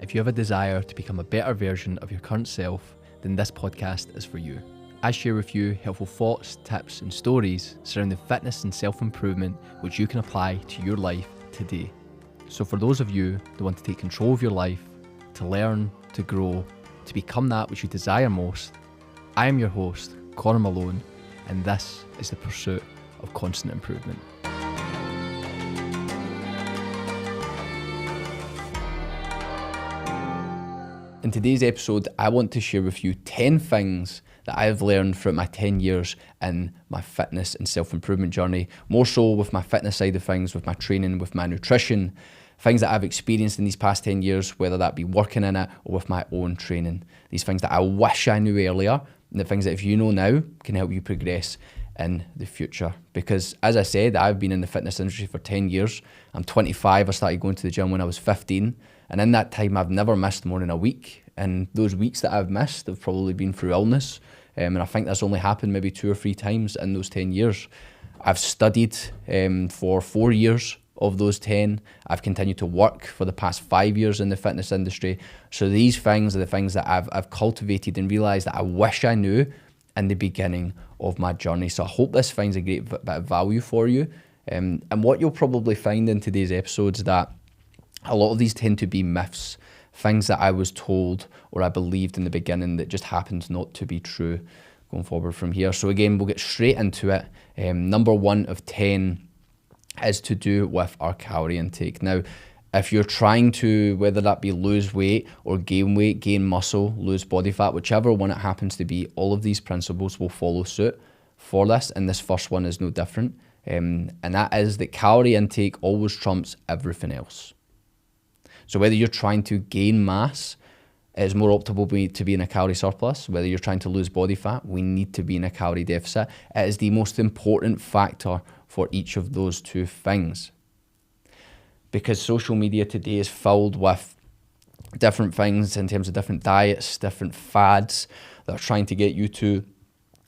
If you have a desire to become a better version of your current self, then this podcast is for you. I share with you helpful thoughts, tips, and stories surrounding fitness and self-improvement which you can apply to your life today. So for those of you that want to take control of your life, to learn, to grow, to become that which you desire most, I am your host, Connor Malone, and this is the pursuit of constant improvement. In today's episode, I want to share with you 10 things that I've learned throughout my 10 years in my fitness and self-improvement journey, more so with my fitness side of things, with my training, with my nutrition, things that I've experienced in these past 10 years, whether that be working in it or with my own training. These things that I wish I knew earlier, and the things that if you know now can help you progress in the future. Because as I said, I've been in the fitness industry for 10 years. I'm 25, I started going to the gym when I was 15. And in that time, I've never missed more than a week. And those weeks that I've missed have probably been through illness. And I think that's only happened maybe 2 or 3 times in those 10 years. I've studied for 4 years of those 10. I've continued to work for the past 5 years in the fitness industry. So these things are the things that I've cultivated and realised that I wish I knew in the beginning of my journey. So I hope this finds a great bit of value for you. And what you'll probably find in today's episodes is that a lot of these tend to be myths, things that I was told or I believed in the beginning that just happened not to be true going forward from here. So again, we'll get straight into it. Number 1 of 10 is to do with our calorie intake. Now, if you're trying to, whether that be lose weight or gain weight, gain muscle, lose body fat, whichever one it happens to be, all of these principles will follow suit for this, and this first one is no different. And that is that calorie intake always trumps everything else. So whether you're trying to gain mass, it's more optimal to be in a calorie surplus. Whether you're trying to lose body fat, we need to be in a calorie deficit. It is the most important factor for each of those two things. Because social media today is filled with different things in terms of different diets, different fads that are trying to get you to,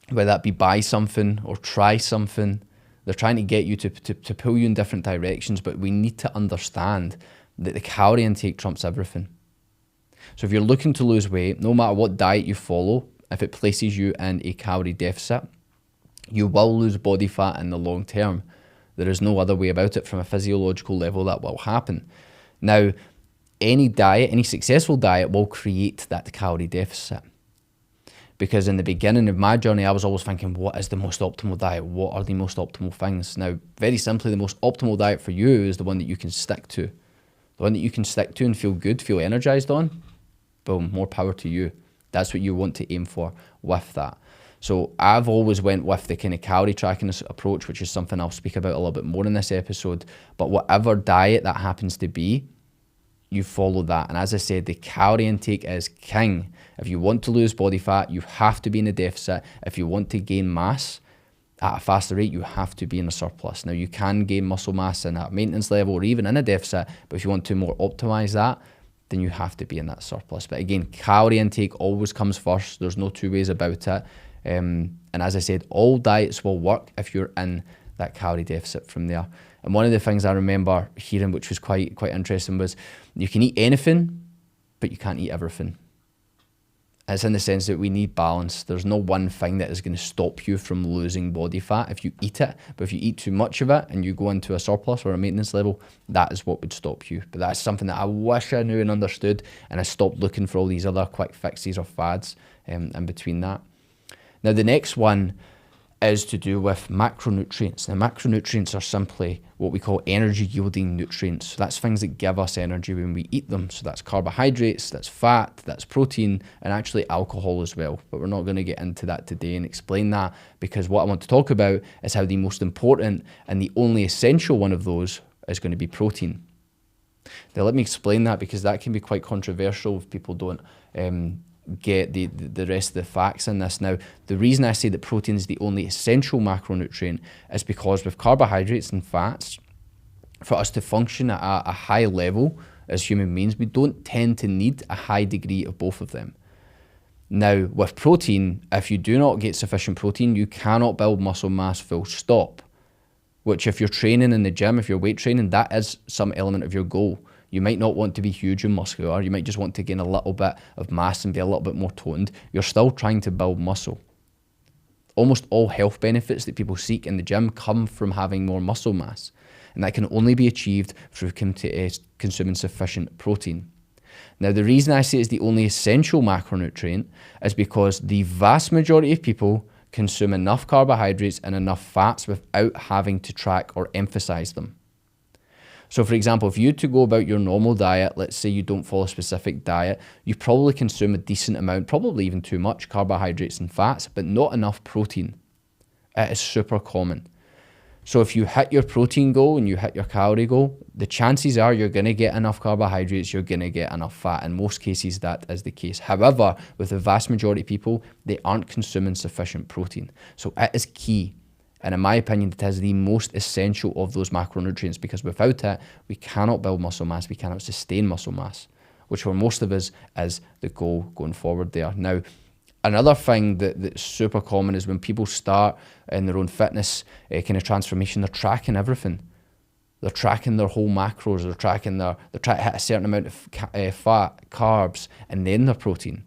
whether that be buy something or try something. They're trying to get you to pull you in different directions, but we need to understand that the calorie intake trumps everything. So if you're looking to lose weight, no matter what diet you follow, if it places you in a calorie deficit, you will lose body fat in the long term. There is no other way about it. From a physiological level, that will happen. Now, any diet, any successful diet will create that calorie deficit. Because in the beginning of my journey, I was always thinking, what is the most optimal diet? What are the most optimal things? Now, very simply, the most optimal diet for you is the one that you can stick to. The one that you can stick to and feel good, feel energized on, boom, more power to you. That's what you want to aim for with that. So I've always went with the kind of calorie tracking approach, which is something I'll speak about a little bit more in this episode. But whatever diet that happens to be, you follow that. And as I said, the calorie intake is king. If you want to lose body fat, you have to be in a deficit. If you want to gain mass at a faster rate, you have to be in a surplus. Now, you can gain muscle mass in a maintenance level or even in a deficit, but if you want to more optimize that, then you have to be in that surplus. But again, calorie intake always comes first. There's no two ways about it. And as I said, all diets will work if you're in that calorie deficit from there. And one of the things I remember hearing, which was quite interesting, was you can eat anything, but you can't eat everything. It's in the sense that we need balance. There's no one thing that is going to stop you from losing body fat if you eat it. But if you eat too much of it and you go into a surplus or a maintenance level, that is what would stop you. But that's something that I wish I knew and understood, and I stopped looking for all these other quick fixes or fads in between that. Now, the next one is to do with macronutrients. Now, macronutrients are simply what we call energy yielding nutrients. So that's things that give us energy when we eat them. So that's carbohydrates, that's fat, that's protein, and actually alcohol as well. But we're not going to get into that today and explain that, because what I want to talk about is how the most important and the only essential one of those is going to be protein. Now, let me explain that, because that can be quite controversial if people don't get the rest of the facts in this. Now, the reason I say that protein is the only essential macronutrient is because with carbohydrates and fats, for us to function at a high level as human beings, we don't tend to need a high degree of both of them. Now, with protein, if you do not get sufficient protein, you cannot build muscle mass, full stop. Which if you're training in the gym, if you're weight training, that is some element of your goal. You might not want to be huge and muscular. You might just want to gain a little bit of mass and be a little bit more toned. You're still trying to build muscle. Almost all health benefits that people seek in the gym come from having more muscle mass. And that can only be achieved through consuming sufficient protein. Now, the reason I say it's the only essential macronutrient is because the vast majority of people consume enough carbohydrates and enough fats without having to track or emphasize them. So for example, if you to go about your normal diet, let's say you don't follow a specific diet, you probably consume a decent amount, probably even too much carbohydrates and fats, but not enough protein. It is super common. So if you hit your protein goal and you hit your calorie goal, the chances are you're going to get enough carbohydrates, you're going to get enough fat. In most cases, that is the case. However, with the vast majority of people, they aren't consuming sufficient protein. So it is key. And in my opinion, it is the most essential of those macronutrients, because without it, we cannot build muscle mass, we cannot sustain muscle mass, which for most of us is the goal going forward there. Now, another thing that's super common is when people start in their own fitness kind of transformation, they're tracking everything. They're tracking their whole macros, they're trying to hit a certain amount of fat, carbs, and then their protein.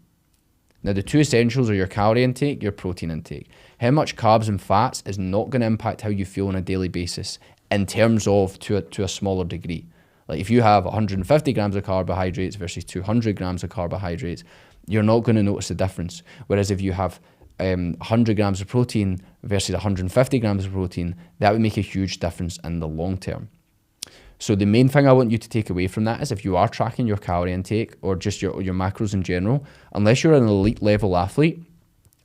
Now, the two essentials are your calorie intake, your protein intake. How much carbs and fats is not going to impact how you feel on a daily basis in terms of to a smaller degree. Like if you have 150 grams of carbohydrates versus 200 grams of carbohydrates, you're not going to notice the difference. Whereas if you have 100 grams of protein versus 150 grams of protein, that would make a huge difference in the long term. So the main thing I want you to take away from that is if you are tracking your calorie intake or just your macros in general, unless you're an elite level athlete,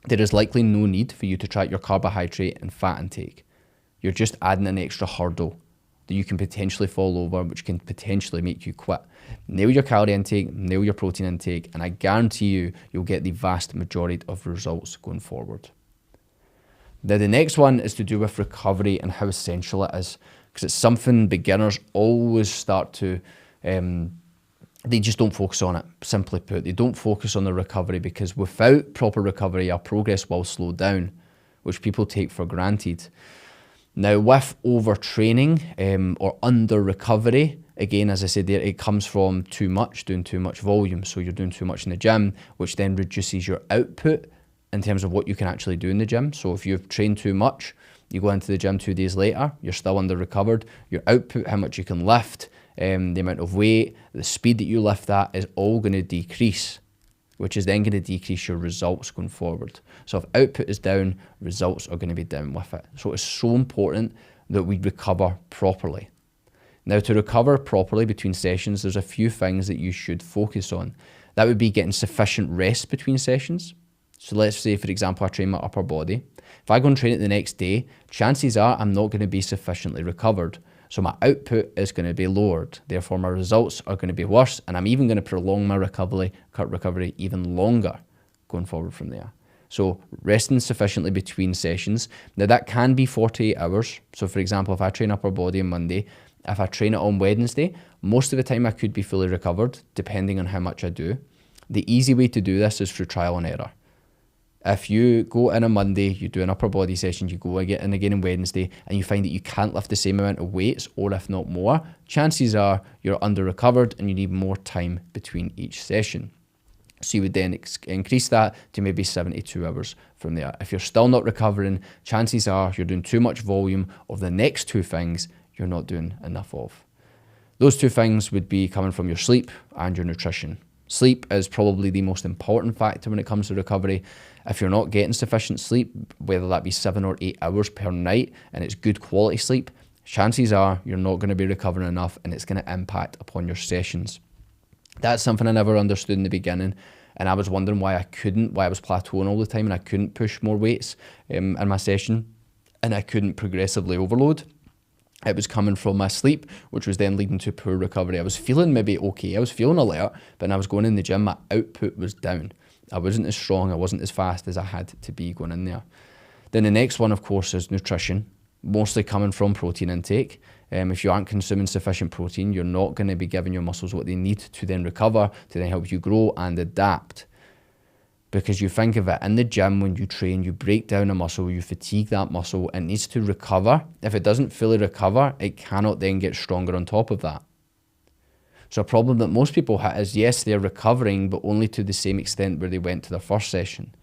there is likely no need for you to track your carbohydrate and fat intake. You're just adding an extra hurdle that you can potentially fall over, which can potentially make you quit. Nail your calorie intake, nail your protein intake, and I guarantee you'll get the vast majority of results going forward. Now, the next one is to do with recovery and how essential it is, because it's something beginners always start to, they just don't focus on it, simply put. They don't focus on the recovery, because without proper recovery, our progress will slow down, which people take for granted. Now, with overtraining or under recovery, again, as I said there, it comes from doing too much volume. So you're doing too much in the gym, which then reduces your output in terms of what you can actually do in the gym. So if you've trained too much, you go into the gym 2 days later, you're still under recovered. Your output, how much you can lift, the amount of weight, the speed that you lift at is all going to decrease, which is then going to decrease your results going forward. So if output is down, results are going to be down with it. So it's so important that we recover properly. Now, to recover properly between sessions, there's a few things that you should focus on. That would be getting sufficient rest between sessions. So let's say, for example, I train my upper body. If I go and train it the next day, chances are I'm not going to be sufficiently recovered. So my output is going to be lowered. Therefore, my results are going to be worse, and I'm even going to prolong my recovery even longer going forward from there. So resting sufficiently between sessions. Now, that can be 48 hours. So for example, if I train upper body on Monday, if I train it on Wednesday, most of the time I could be fully recovered, depending on how much I do. The easy way to do this is through trial and error. If you go in on Monday, you do an upper body session, you go in again on Wednesday, and you find that you can't lift the same amount of weights, or if not more, chances are you're under recovered and you need more time between each session. So you would then increase that to maybe 72 hours from there. If you're still not recovering, chances are you're doing too much volume of the next two things you're not doing enough of. Those two things would be coming from your sleep and your nutrition. Sleep is probably the most important factor when it comes to recovery. If you're not getting sufficient sleep, whether that be 7 or 8 hours per night, and it's good quality sleep, chances are you're not going to be recovering enough, and it's going to impact upon your sessions. That's something I never understood in the beginning, and I was wondering why I was plateauing all the time and I couldn't push more weights in my session, and I couldn't progressively overload. It was coming from my sleep, which was then leading to poor recovery. I was feeling maybe okay, I was feeling alert, but when I was going in the gym, my output was down. I wasn't as strong, I wasn't as fast as I had to be going in there. Then the next one, of course, is nutrition, mostly coming from protein intake. If you aren't consuming sufficient protein, you're not going to be giving your muscles what they need to then recover, to then help you grow and adapt. Because you think of it, in the gym, when you train, you break down a muscle, you fatigue that muscle, it needs to recover. If it doesn't fully recover, it cannot then get stronger on top of that. So a problem that most people hit is, yes, they're recovering, but only to the same extent where they went to their first session.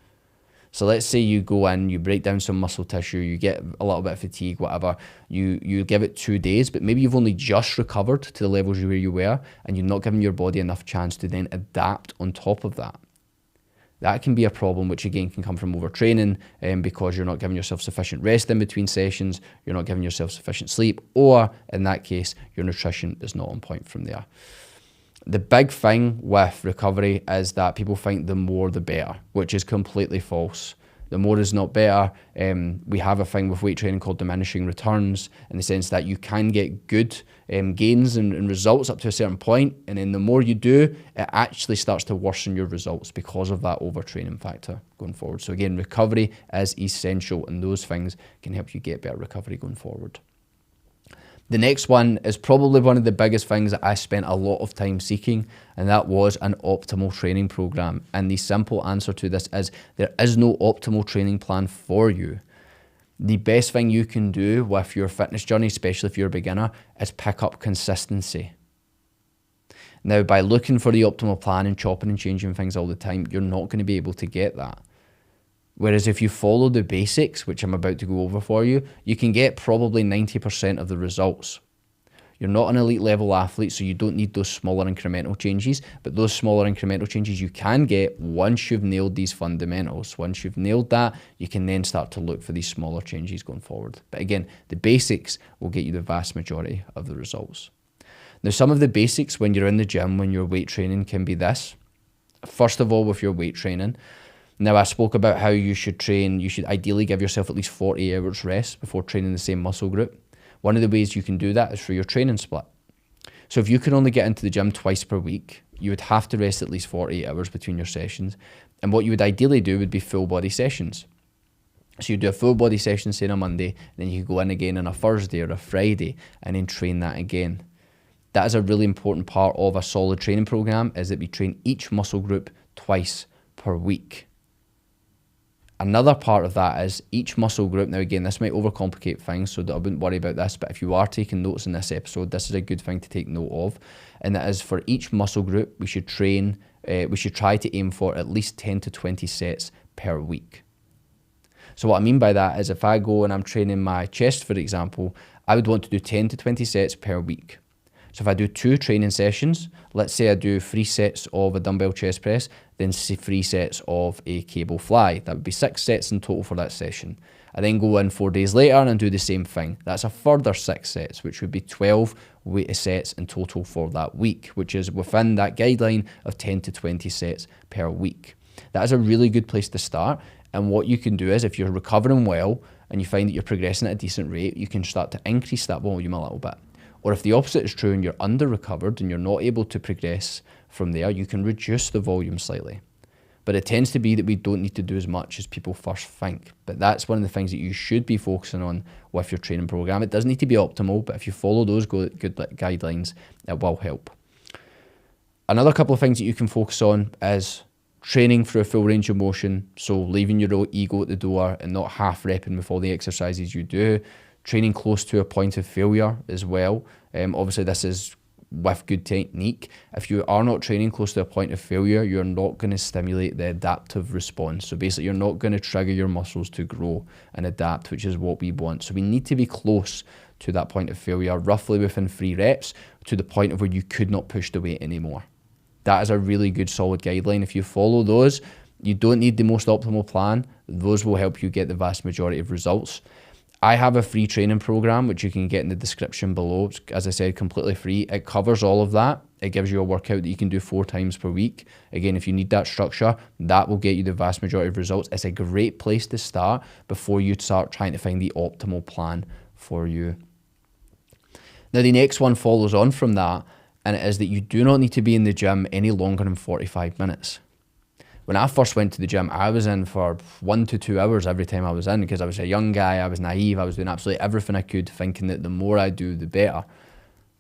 So let's say you go in, you break down some muscle tissue, you get a little bit of fatigue, whatever, you give it 2 days, but maybe you've only just recovered to the levels where you were, and you've not given your body enough chance to then adapt on top of that. That can be a problem, which again can come from overtraining, because you're not giving yourself sufficient rest in between sessions, you're not giving yourself sufficient sleep, or in that case, your nutrition is not on point from there. The big thing with recovery is that people think the more the better, which is completely false. The more is not better. We have a thing with weight training called diminishing returns, in the sense that you can get good gains and results up to a certain point, and then the more you do, it actually starts to worsen your results because of that overtraining factor going forward. So again, recovery is essential, and those things can help you get better recovery going forward. The next one is probably one of the biggest things that I spent a lot of time seeking, and that was an optimal training program. And the simple answer to this is there is no optimal training plan for you. The best thing you can do with your fitness journey, especially if you're a beginner, is pick up consistency. Now, by looking for the optimal plan and chopping and changing things all the time, you're not going to be able to get that. Whereas if you follow the basics, which I'm about to go over for you, you can get probably 90% of the results. You're not an elite level athlete, so you don't need those smaller incremental changes, but those smaller incremental changes you can get once you've nailed these fundamentals. Once you've nailed that, you can then start to look for these smaller changes going forward. But again, the basics will get you the vast majority of the results. Now, some of the basics when you're in the gym, when you're weight training, can be this. First of all, with your weight training, now, I spoke about how you should train, you should ideally give yourself at least 40 hours rest before training the same muscle group. One of the ways you can do that is through your training split. So if you can only get into the gym twice per week, you would have to rest at least 48 hours between your sessions. And what you would ideally do would be full body sessions. So you do a full body session, say on a Monday, then you go in again on a Thursday or a Friday and then train that again. That is a really important part of a solid training program, is that we train each muscle group twice per week. Another part of that is each muscle group, now again, this might overcomplicate things, so I wouldn't worry about this, but if you are taking notes in this episode, this is a good thing to take note of, and that is for each muscle group, we should try to aim for at least 10 to 20 sets per week. So what I mean by that is if I go and I'm training my chest, for example, I would want to do 10 to 20 sets per week. So if I do 2 training sessions, let's say I do 3 sets of a dumbbell chest press, then 3 sets of a cable fly. That would be 6 sets in total for that session. I then go in 4 days later and do the same thing. That's a further 6 sets, which would be 12 sets in total for that week, which is within that guideline of 10 to 20 sets per week. That is a really good place to start. And what you can do is, if you're recovering well and you find that you're progressing at a decent rate, you can start to increase that volume a little bit. Or if the opposite is true and you're under-recovered and you're not able to progress from there, you can reduce the volume slightly. But it tends to be that we don't need to do as much as people first think. But that's one of the things that you should be focusing on with your training program. It doesn't need to be optimal, but if you follow those good guidelines, it will help. Another couple of things that you can focus on is training through a full range of motion, so leaving your ego at the door and not half repping with all the exercises you do. Training close to a point of failure as well. Obviously, this is with good technique. If you are not training close to a point of failure, you're not going to stimulate the adaptive response. So basically, you're not going to trigger your muscles to grow and adapt, which is what we want. So we need to be close to that point of failure, roughly within 3 reps, to the point of where you could not push the weight anymore. That is a really good solid guideline. If you follow those, you don't need the most optimal plan. Those will help you get the vast majority of results. I have a free training program, which you can get in the description below. It's, as I said, completely free. It covers all of that. It gives you a workout that you can do 4 times per week. Again, if you need that structure, that will get you the vast majority of results. It's a great place to start before you start trying to find the optimal plan for you. Now, the next one follows on from that, and it is that you do not need to be in the gym any longer than 45 minutes. When I first went to the gym, I was in for 1 to 2 hours every time I was in, because I was a young guy, I was naive, I was doing absolutely everything I could, thinking that the more I do, the better.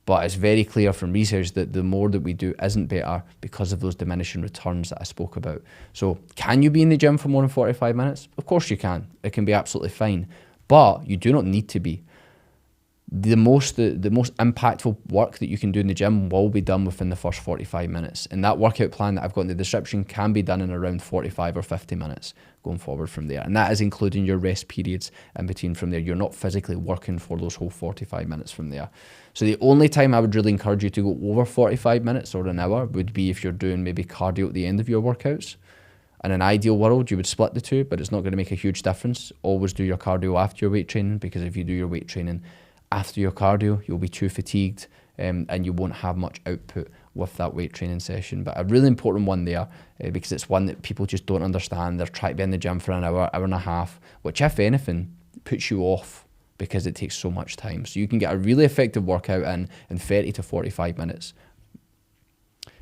But it's very clear from research that the more that we do isn't better because of those diminishing returns that I spoke about. So can you be in the gym for more than 45 minutes? Of course you can. It can be absolutely fine. But you do not need to be. the most impactful work that you can do in the gym will be done within the first 45 minutes. And that workout plan that I've got in the description can be done in around 45 or 50 minutes going forward from there. And that is including your rest periods in between from there. You're not physically working for those whole 45 minutes from there. So the only time I would really encourage you to go over 45 minutes or an hour would be if you're doing maybe cardio at the end of your workouts. In an ideal world, you would split the two, but it's not going to make a huge difference. Always do your cardio after your weight training, because if you do your weight training after your cardio, you'll be too fatigued and you won't have much output with that weight training session. But a really important one there, because it's one that people just don't understand. They're trying to be in the gym for an hour, hour and a half, which if anything, puts you off because it takes so much time. So you can get a really effective workout in 30 to 45 minutes.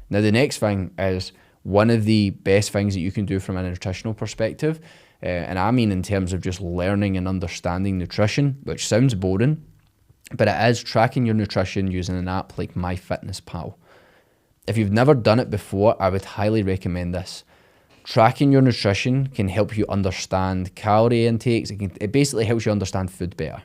Now the next thing is one of the best things that you can do from a nutritional perspective, and I mean in terms of just learning and understanding nutrition, which sounds boring, but it is tracking your nutrition using an app like MyFitnessPal. If you've never done it before, I would highly recommend this. Tracking your nutrition can help you understand calorie intakes. It basically helps you understand food better.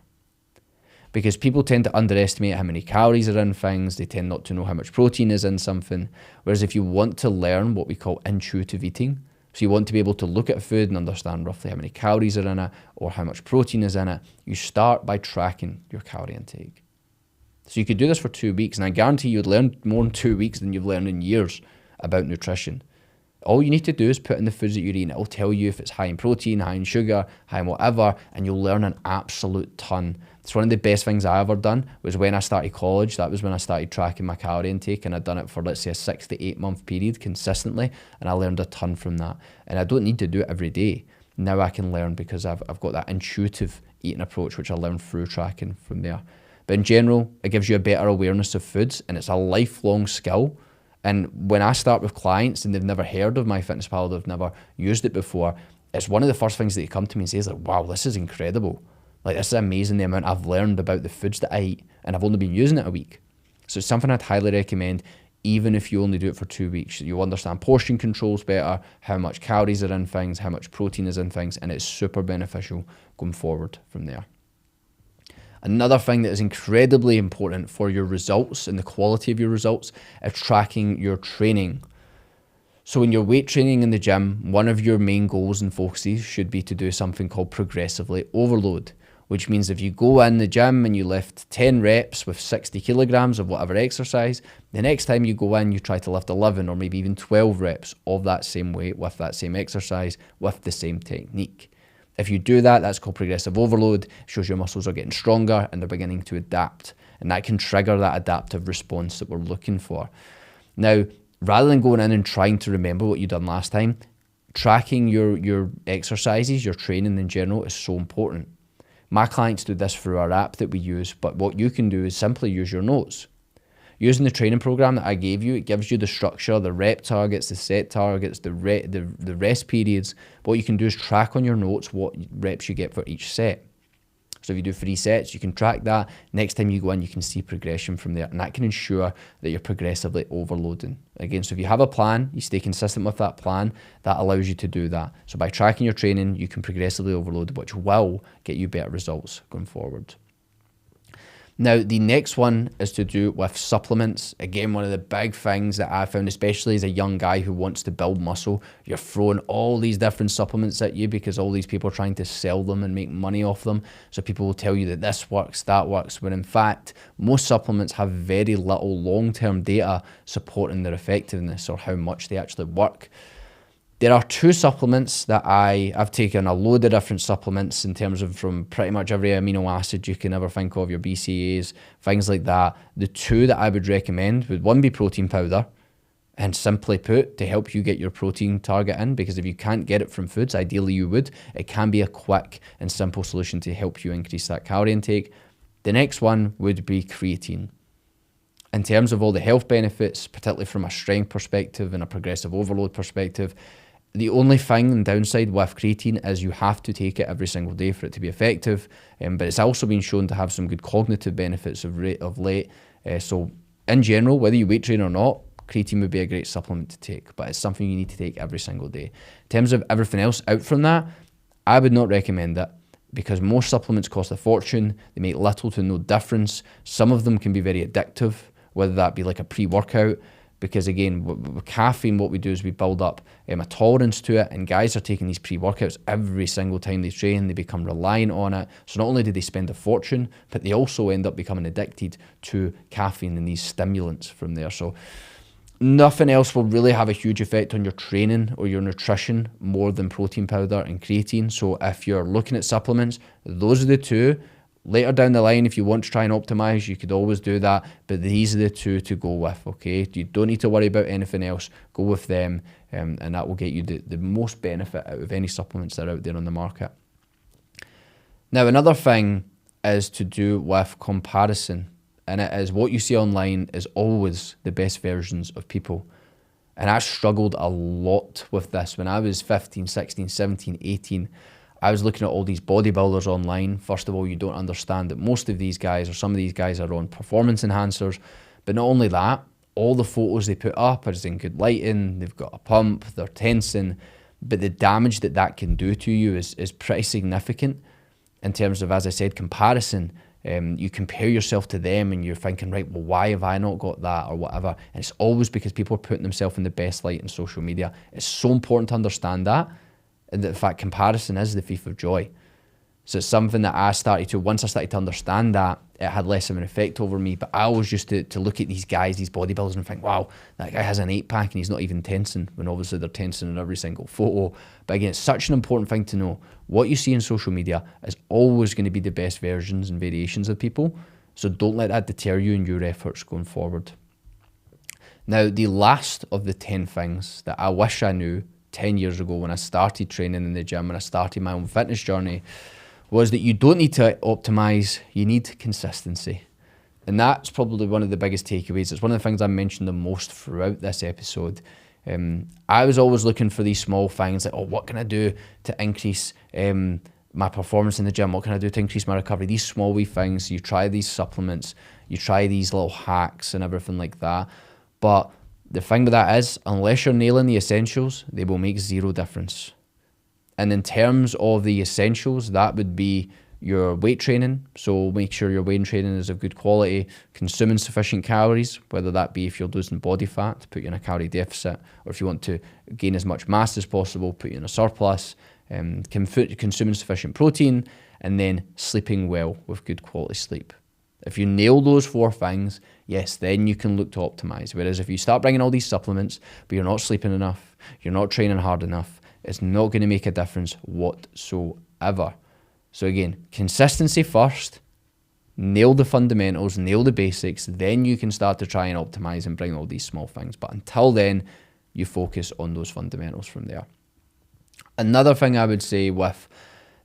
Because people tend to underestimate how many calories are in things. They tend not to know how much protein is in something. Whereas if you want to learn what we call intuitive eating, so you want to be able to look at food and understand roughly how many calories are in it or how much protein is in it, you start by tracking your calorie intake. So you could do this for 2 weeks, and I guarantee you'd learn more in 2 weeks than you've learned in years about nutrition. All you need to do is put in the foods that you're eating. It'll tell you if it's high in protein, high in sugar, high in whatever, and you'll learn an absolute ton. It's one of the best things I ever done was when I started college. That was when I started tracking my calorie intake, and I'd done it for, let's say, a 6 to 8 month period consistently, and I learned a ton from that. And I don't need to do it every day. Now I can learn because I've got that intuitive eating approach, which I learned through tracking from there. But in general, it gives you a better awareness of foods, and it's a lifelong skill. And when I start with clients and they've never heard of MyFitnessPal, they've never used it before, it's one of the first things that they come to me and say is like, wow, this is incredible. Like, this is amazing, the amount I've learned about the foods that I eat, and I've only been using it a week. So it's something I'd highly recommend, even if you only do it for 2 weeks. You'll understand portion controls better, how much calories are in things, how much protein is in things, and it's super beneficial going forward from there. Another thing that is incredibly important for your results and the quality of your results is tracking your training. So when you're weight training in the gym, one of your main goals and focuses should be to do something called progressively overload, which means if you go in the gym and you lift 10 reps with 60 kilograms of whatever exercise, the next time you go in, you try to lift 11 or maybe even 12 reps of that same weight with that same exercise with the same technique. If you do that, that's called progressive overload. It shows your muscles are getting stronger and they're beginning to adapt. And that can trigger that adaptive response that we're looking for. Now, rather than going in and trying to remember what you've done last time, tracking your exercises, your training in general is so important. My clients do this through our app that we use, but what you can do is simply use your notes. Using the training program that I gave you, it gives you the structure, the rep targets, the set targets, the rest periods. What you can do is track on your notes what reps you get for each set. So if you do 3 sets, you can track that. Next time you go in, you can see progression from there, and that can ensure that you're progressively overloading. Again, so if you have a plan, you stay consistent with that plan, that allows you to do that. So by tracking your training, you can progressively overload, which will get you better results going forward. Now, the next one is to do with supplements. Again, one of the big things that I found, especially as a young guy who wants to build muscle, you're throwing all these different supplements at you because all these people are trying to sell them and make money off them. So people will tell you that this works, that works, when in fact, most supplements have very little long-term data supporting their effectiveness or how much they actually work. There are 2 supplements that I've taken a load of different supplements in terms of from pretty much every amino acid you can ever think of, your BCAAs, things like that. The 2 that I would recommend would one be protein powder, and simply put, to help you get your protein target in, because if you can't get it from foods, ideally you would, it can be a quick and simple solution to help you increase that calorie intake. The next one would be creatine. In terms of all the health benefits, particularly from a strength perspective and a progressive overload perspective, the only thing and downside with creatine is you have to take it every single day for it to be effective, but it's also been shown to have some good cognitive benefits of late. So in general, whether you weight train or not, creatine would be a great supplement to take, but it's something you need to take every single day. In terms of everything else out from that, I would not recommend it. because most supplements cost a fortune. They make little to no difference. Some of them can be very addictive, whether that be like a pre-workout, because again, with caffeine, what we do is we build up a tolerance to it, and guys are taking these pre-workouts every single time they train. They become reliant on it. So not only do they spend a fortune, but they also end up becoming addicted to caffeine and these stimulants from there. So nothing else will really have a huge effect on your training or your nutrition more than protein powder and creatine. So if you're looking at supplements, those are the two. Later down the line, if you want to try and optimize, you could always do that, but these are the two to go with, okay? You don't need to worry about anything else. Go with them, and that will get you the most benefit out of any supplements that are out there on the market. Now, another thing is to do with comparison, and it is what you see online is always the best versions of people. And I struggled a lot with this when I was 15, 16, 17, 18. I was looking at all these bodybuilders online. First of all, you don't understand that most of these guys, or some of these guys, are on performance enhancers. But not only that, all the photos they put up are in good lighting, they've got a pump, they're tensing, but the damage that that can do to you is pretty significant in terms of, as I said, comparison. You compare yourself to them and you're thinking, right, well, why have I not got that or whatever? And it's always because people are putting themselves in the best light in social media. It's so important to understand that. And that, in fact, comparison is the thief of joy. So it's something that once I started to understand that, it had less of an effect over me. But I always used to look at these guys, these bodybuilders, and think, wow, that guy has an 8-pack and he's not even tensing, when obviously they're tensing in every single photo. But again, it's such an important thing to know. What you see in social media is always going to be the best versions and variations of people. So don't let that deter you in your efforts going forward. Now, the last of the 10 things that I wish I knew 10 years ago when I started training in the gym, when I started my own fitness journey, was that you don't need to optimize, you need consistency. And that's probably one of the biggest takeaways. It's one of the things I mentioned the most throughout this episode. I was always looking for these small things like, oh, what can I do to increase my performance in the gym? What can I do to increase my recovery? These small wee things. You try these supplements, you try these little hacks and everything like that. But the thing with that is, unless you're nailing the essentials, they will make zero difference. And in terms of the essentials, that would be your weight training. So make sure your weight training is of good quality, consuming sufficient calories, whether that be if you're losing body fat, to put you in a calorie deficit, or if you want to gain as much mass as possible, put you in a surplus, consuming sufficient protein, and then sleeping well with good quality sleep. If you nail those 4 things, yes, then you can look to optimize. Whereas if you start bringing all these supplements, but you're not sleeping enough, you're not training hard enough, it's not going to make a difference whatsoever. So again, consistency first, nail the fundamentals, nail the basics, then you can start to try and optimize and bring all these small things. But until then, you focus on those fundamentals from there. Another thing I would say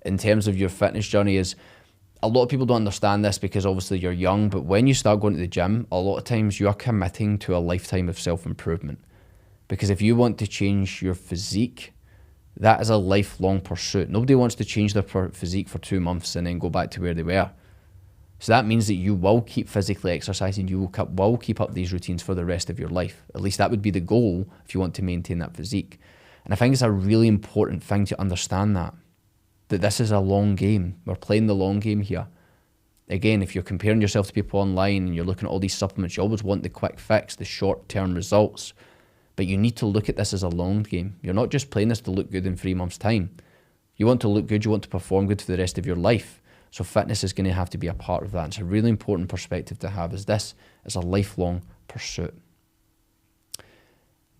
in terms of your fitness journey is, a lot of people don't understand this because obviously you're young, but when you start going to the gym, a lot of times you're committing to a lifetime of self-improvement. Because if you want to change your physique, that is a lifelong pursuit. Nobody wants to change their physique for 2 months and then go back to where they were. So that means that you will keep physically exercising, you will keep up these routines for the rest of your life. At least that would be the goal if you want to maintain that physique. And I think it's a really important thing to understand that this is a long game. We're playing the long game here. Again, if you're comparing yourself to people online and you're looking at all these supplements, you always want the quick fix, the short-term results. But you need to look at this as a long game. You're not just playing this to look good in 3 months' time. You want to look good, you want to perform good for the rest of your life. So fitness is going to have to be a part of that. It's a really important perspective to have, as this is a lifelong pursuit.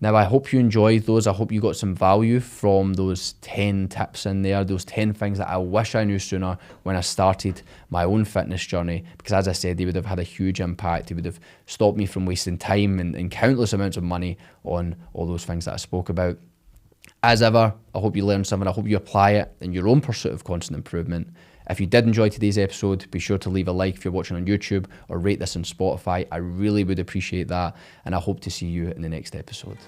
Now, I hope you enjoyed those. I hope you got some value from those 10 tips in there, those 10 things that I wish I knew sooner when I started my own fitness journey. Because as I said, they would have had a huge impact. They would have stopped me from wasting time and countless amounts of money on all those things that I spoke about. As ever, I hope you learned something. I hope you apply it in your own pursuit of constant improvement. If you did enjoy today's episode, be sure to leave a like if you're watching on YouTube, or rate this on Spotify. I really would appreciate that, and I hope to see you in the next episode.